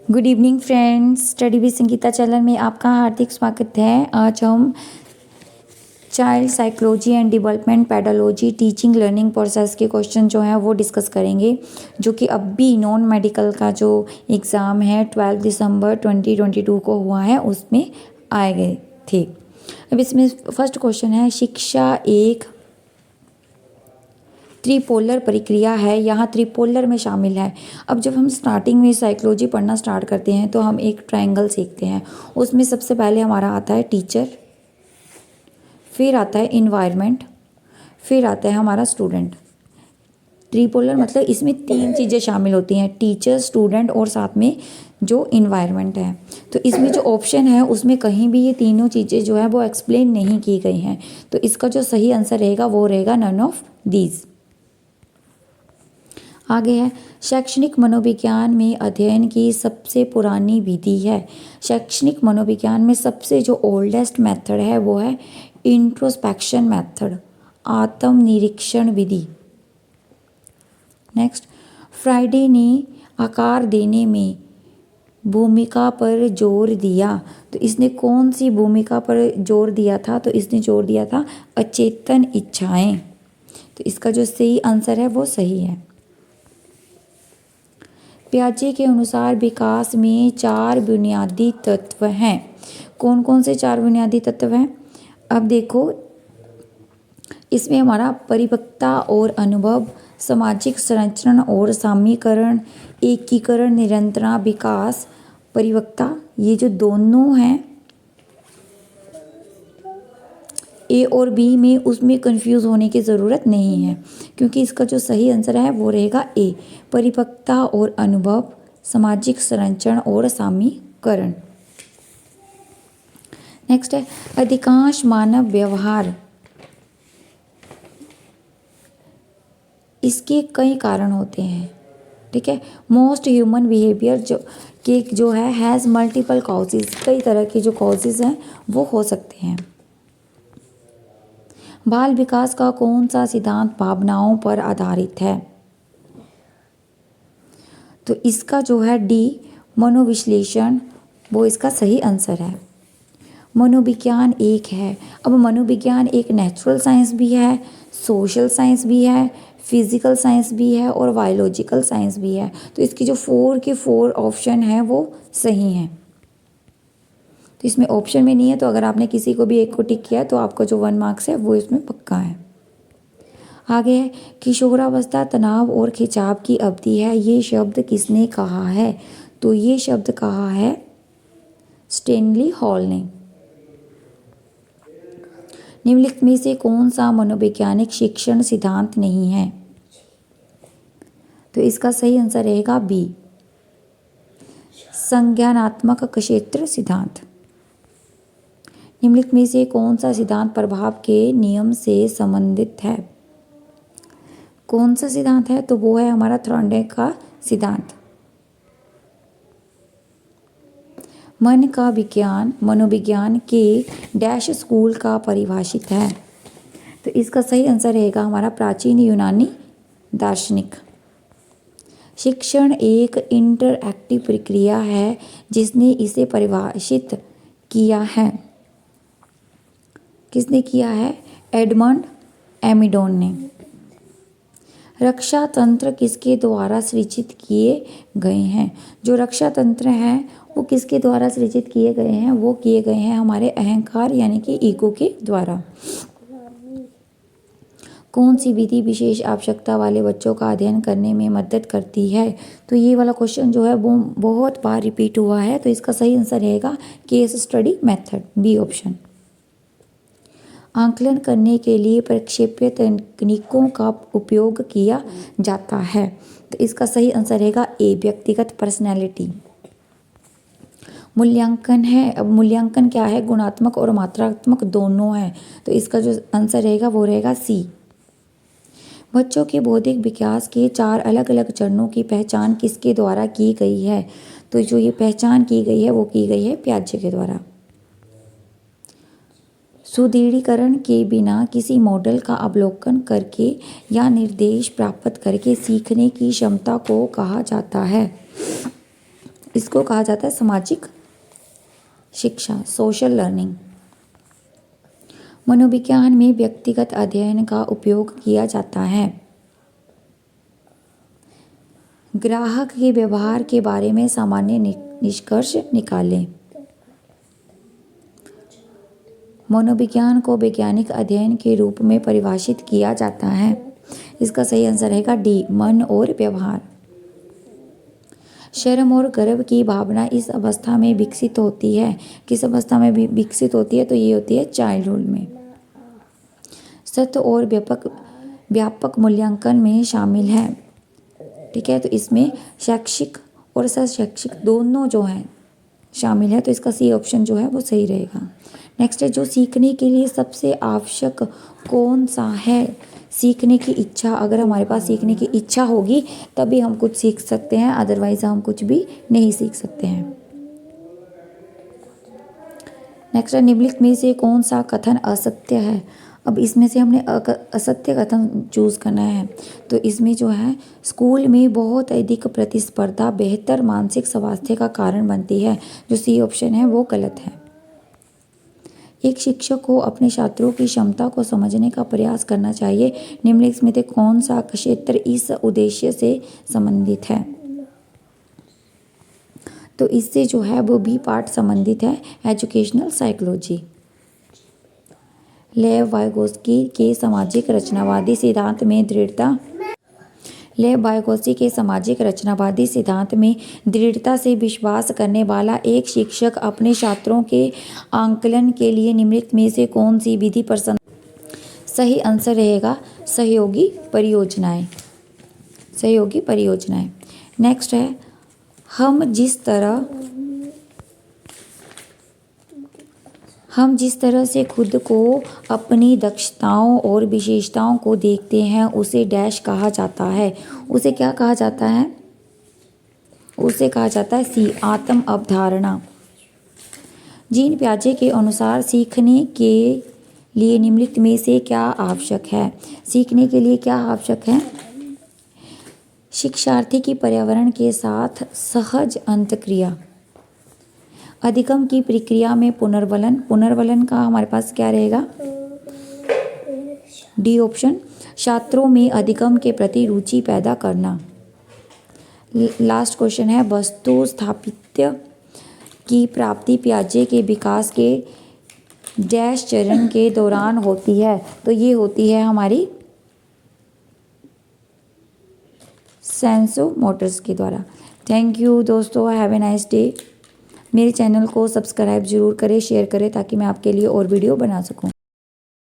Good evening friends, study with Sangeeta channel में आपका हार्दिक स्वागत है। आज हम child psychology and development pedology teaching learning process के क्वेश्चन जो हैं वो डिस्कस करेंगे, जो कि अभी नॉन मेडिकल का जो एग्ज़ाम है 12 दिसंबर 2022 को हुआ है उसमें आए गए थे। अब इसमें फर्स्ट क्वेश्चन है, शिक्षा एक त्रिपोलर प्रक्रिया है, यहाँ त्रिपोलर में शामिल है। अब जब हम स्टार्टिंग में साइकोलॉजी पढ़ना स्टार्ट करते हैं तो हम एक ट्रायंगल सीखते हैं। उसमें सबसे पहले हमारा आता है टीचर, फिर आता है इन्वायरमेंट, फिर आता है हमारा स्टूडेंट। ट्रिपोलर मतलब इसमें तीन चीज़ें शामिल होती हैं, टीचर, स्टूडेंट और साथ में जो इन्वायरमेंट है। तो इसमें जो ऑप्शन है उसमें कहीं भी ये तीनों चीज़ें जो है वो एक्सप्लेन नहीं की गई हैं। तो इसका जो सही आंसर रहेगा वो रहेगा नन ऑफ दीज। आगे है, शैक्षणिक मनोविज्ञान में अध्ययन की सबसे पुरानी विधि है। शैक्षणिक मनोविज्ञान में सबसे जो ओल्डेस्ट मेथड है वो है इंट्रोस्पेक्शन मेथड, आत्मनिरीक्षण विधि। नेक्स्ट, फ्राइडे ने आकार देने में भूमिका पर जोर दिया। तो इसने कौन सी भूमिका पर जोर दिया था? तो इसने जोर दिया था अचेतन इच्छाएं। तो इसका जो सही आंसर है वो सही है। पियाजे के अनुसार विकास में 4 बुनियादी तत्व हैं। कौन कौन से 4 बुनियादी तत्व हैं? अब देखो, इसमें हमारा परिपक्वता और अनुभव, सामाजिक संरचना और सामीकरण, एकीकरण, निरंतरता, विकास, परिपक्वता, ये जो दोनों हैं ए और बी में, उसमें कंफ्यूज होने की ज़रूरत नहीं है, क्योंकि इसका जो सही आंसर है वो रहेगा ए, परिपक्वता और अनुभव, सामाजिक संरचना और सामीकरण। नेक्स्ट है, अधिकांश मानव व्यवहार, इसके कई कारण होते हैं। ठीक है, मोस्ट ह्यूमन बिहेवियर जो है हैज़ मल्टीपल कॉजेज, कई तरह के जो कॉजेज हैं वो हो सकते हैं। बाल विकास का कौन सा सिद्धांत भावनाओं पर आधारित है? तो इसका जो है डी, मनोविश्लेषण, वो इसका सही आंसर है। मनोविज्ञान एक है। अब मनोविज्ञान एक नेचुरल साइंस भी है, सोशल साइंस भी है, फिजिकल साइंस भी है और बायोलॉजिकल साइंस भी है। तो इसकी जो 4 के 4 ऑप्शन हैं वो सही हैं। तो इसमें ऑप्शन में नहीं है, तो अगर आपने किसी को भी एक को टिक किया तो आपका जो 1 मार्क्स है वो इसमें पक्का है। आगे है, किशोरावस्था तनाव और खिंचाव की अवधि है, ये शब्द किसने कहा है? तो ये शब्द कहा है स्टेनली हॉल ने। निम्नलिखित में से कौन सा मनोवैज्ञानिक शिक्षण सिद्धांत नहीं है? तो इसका सही आंसर रहेगा बी, संज्ञानात्मक क्षेत्र सिद्धांत। निम्नलिखित में से कौन सा सिद्धांत प्रभाव के नियम से संबंधित है? कौन सा सिद्धांत है? तो वो है हमारा थॉर्नडाइक का सिद्धांत। मन का विज्ञान मनोविज्ञान के डैश स्कूल का परिभाषित है। तो इसका सही आंसर रहेगा हमारा प्राचीन यूनानी दार्शनिक। शिक्षण एक इंटरएक्टिव प्रक्रिया है, जिसने इसे परिभाषित किया है। किसने किया है? एडमंड एमिडोन ने। रक्षा तंत्र किसके द्वारा सृजित किए गए हैं? जो रक्षा तंत्र है वो किसके द्वारा सृजित किए गए हैं? वो किए गए हैं हमारे अहंकार यानी कि ईगो के द्वारा। कौन सी विधि विशेष आवश्यकता वाले बच्चों का अध्ययन करने में मदद करती है? तो ये वाला क्वेश्चन जो है वो बहुत बार रिपीट हुआ है, तो इसका सही आंसर रहेगा case study method, B option. आंकलन करने के लिए प्रक्षेप्य तकनीकों का उपयोग किया जाता है। तो इसका सही आंसर रहेगा ए, व्यक्तिगत पर्सनैलिटी। मूल्यांकन है। अब मूल्यांकन क्या है? गुणात्मक और मात्रात्मक दोनों है। तो इसका जो आंसर रहेगा वो रहेगा सी। बच्चों के बौद्धिक विकास के 4 अलग अलग चरणों की पहचान किसके द्वारा की गई है? तो जो ये पहचान की गई है वो की गई है पियाजे के द्वारा। सुदृढ़ीकरण के बिना किसी मॉडल का अवलोकन करके या निर्देश प्राप्त करके सीखने की क्षमता को कहा जाता है। इसको कहा जाता है सामाजिक शिक्षा, सोशल लर्निंग। मनोविज्ञान में व्यक्तिगत अध्ययन का उपयोग किया जाता है। ग्राहक के व्यवहार के बारे में सामान्य निष्कर्ष निकालें। मनोविज्ञान को वैज्ञानिक अध्ययन के रूप में परिभाषित किया जाता है। इसका सही आंसर रहेगा डी, मन और व्यवहार। शर्म और गर्व की भावना इस अवस्था में विकसित होती है। किस अवस्था में विकसित होती है? तो ये होती है चाइल्डहुड में। सत्य और व्यापक मूल्यांकन में शामिल है। ठीक है, तो इसमें शैक्षिक और शैक्षिक दोनों जो हैं शामिल है, तो इसका सी ऑप्शन जो है वो सही रहेगा। नेक्स्ट है, जो सीखने के लिए सबसे आवश्यक कौन सा है? सीखने की इच्छा। अगर हमारे पास सीखने की इच्छा होगी तभी हम कुछ सीख सकते हैं, अदरवाइज हम कुछ भी नहीं सीख सकते हैं। नेक्स्ट है, निम्नलिखित में से कौन सा कथन असत्य है? अब इसमें से हमने असत्य कथन चूज़ करना है। तो इसमें जो है, स्कूल में बहुत अधिक प्रतिस्पर्धा बेहतर मानसिक स्वास्थ्य का कारण बनती है। जो सी ऑप्शन है वो गलत है। एक शिक्षक को अपने छात्रों की क्षमता को समझने का प्रयास करना चाहिए। निम्नलिखित में से कौन सा क्षेत्र इस उद्देश्य से संबंधित है? तो इससे जो है वो बी पार्ट संबंधित है, एजुकेशनल साइकोलॉजी। लेव वाइगोत्स्की के सामाजिक रचनावादी सिद्धांत में दृढ़ता से विश्वास करने वाला एक शिक्षक अपने छात्रों के आकलन के लिए निम्नलिखित में से कौन सी विधि पसंद? सही आंसर रहेगा सहयोगी परियोजनाएं। सहयोगी परियोजनाएं। नेक्स्ट है, हम जिस तरह से खुद को, अपनी दक्षताओं और विशेषताओं को देखते हैं उसे डैश कहा जाता है। उसे क्या कहा जाता है? उसे कहा जाता है सी, आत्म अवधारणा। जीन पियाजे के अनुसार सीखने के लिए निम्नलिखित में से क्या आवश्यक है? सीखने के लिए क्या आवश्यक है? शिक्षार्थी की पर्यावरण के साथ सहज अंतःक्रिया। अधिगम की प्रक्रिया में पुनर्वलन का हमारे पास क्या रहेगा? डी ऑप्शन, छात्रों में अधिगम के प्रति रुचि पैदा करना। लास्ट क्वेश्चन है, वस्तु स्थापित्य की प्राप्ति पियाजे के विकास के डैश चरण के दौरान होती है। तो ये होती है हमारी सेंसो मोटर्स के द्वारा। थैंक यू दोस्तों, हैव ए नाइस डे। मेरे चैनल को सब्सक्राइब जरूर करें, शेयर करें ताकि मैं आपके लिए और वीडियो बना सकूं।